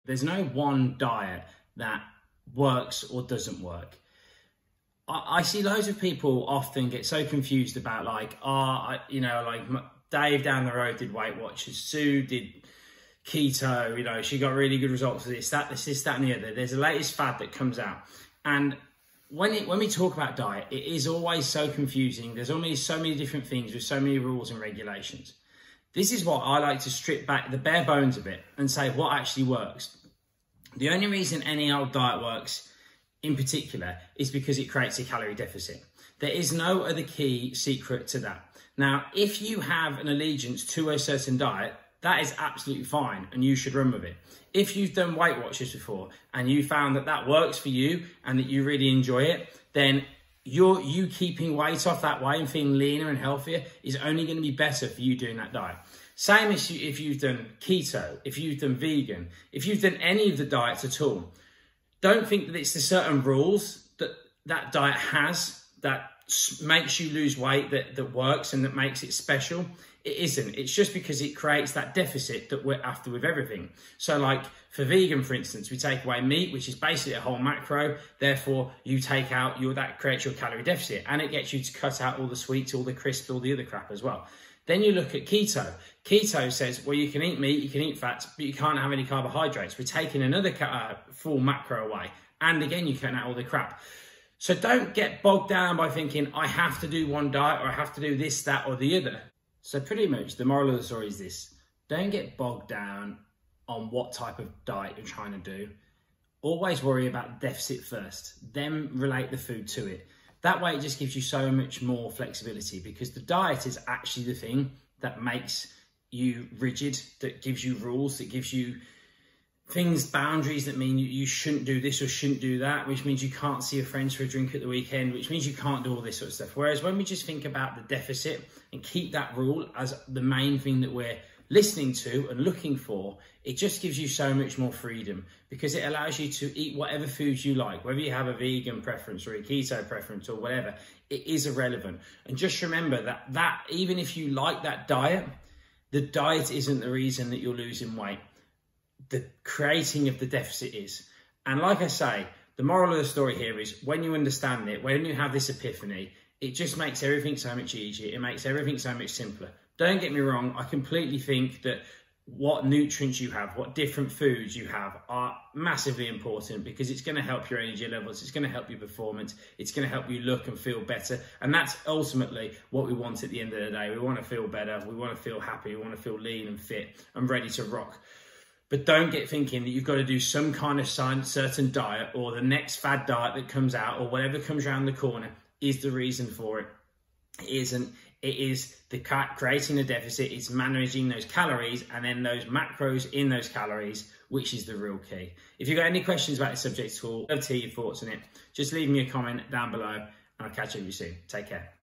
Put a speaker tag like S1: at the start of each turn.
S1: There's no one diet that works or doesn't work. I see loads of people often get so confused about like, Dave down the road did Weight Watchers, Sue did keto, she got really good results with this, that, and the other. There's a latest fad that comes out. And when we talk about diet, it is always so confusing. There's always so many different things with so many rules and regulations. This is what I like to strip back the bare bones of it and say what actually works. The only reason any old diet works in particular is because it creates a calorie deficit. There is no other key secret to that. Now, if you have an allegiance to a certain diet, that is absolutely fine and you should run with it. If you've done Weight Watchers before and you found that that works for you and that you really enjoy it, then you keeping weight off that way and feeling leaner and healthier is only going to be better for you doing that diet. Same as if you've done keto, if you've done vegan, if you've done any of the diets at all. Don't think that it's the certain rules that that diet has that makes you lose weight that works and that makes it special. It isn't. It's just because it creates that deficit that we're after with everything. So like for vegan, for instance, we take away meat, which is basically a whole macro. Therefore, you take out that creates your calorie deficit and it gets you to cut out all the sweets, all the crisps, all the other crap as well. Then you look at keto. Keto says, well, you can eat meat, you can eat fats, but you can't have any carbohydrates. We're taking another full macro away. And again, you cut out all the crap. So don't get bogged down by thinking, I have to do one diet or I have to do this, that, or the other. So pretty much the moral of the story is this: don't get bogged down on what type of diet you're trying to do. Always worry about the deficit first, then relate the food to it. That way it just gives you so much more flexibility, because the diet is actually the thing that makes you rigid, that gives you rules, that gives you things, boundaries that mean you shouldn't do this or shouldn't do that, which means you can't see your friends for a drink at the weekend, which means you can't do all this sort of stuff. Whereas when we just think about the deficit and keep that rule as the main thing that we're listening to and looking for, it just gives you so much more freedom, because it allows you to eat whatever foods you like, whether you have a vegan preference or a keto preference or whatever, it is irrelevant. And just remember that even if you like that diet, the diet isn't the reason that you're losing weight. The creating of the deficit is. And like I say, the moral of the story here is when you understand it, when you have this epiphany, it just makes everything so much easier. It makes everything so much simpler. Don't get me wrong, I completely think that what nutrients you have, what different foods you have are massively important, because it's going to help your energy levels, it's going to help your performance, it's going to help you look and feel better. And that's ultimately what we want at the end of the day. We want to feel better, we want to feel happy, we want to feel lean and fit and ready to rock. But don't get thinking that you've got to do some kind of certain diet, or the next fad diet that comes out, or whatever comes around the corner is the reason for it. It isn't. It is the creating a deficit. It's managing those calories and then those macros in those calories, which is the real key. If you've got any questions about the subject at all, I'd love to hear your thoughts on it. Just leave me a comment down below and I'll catch up with you soon. Take care.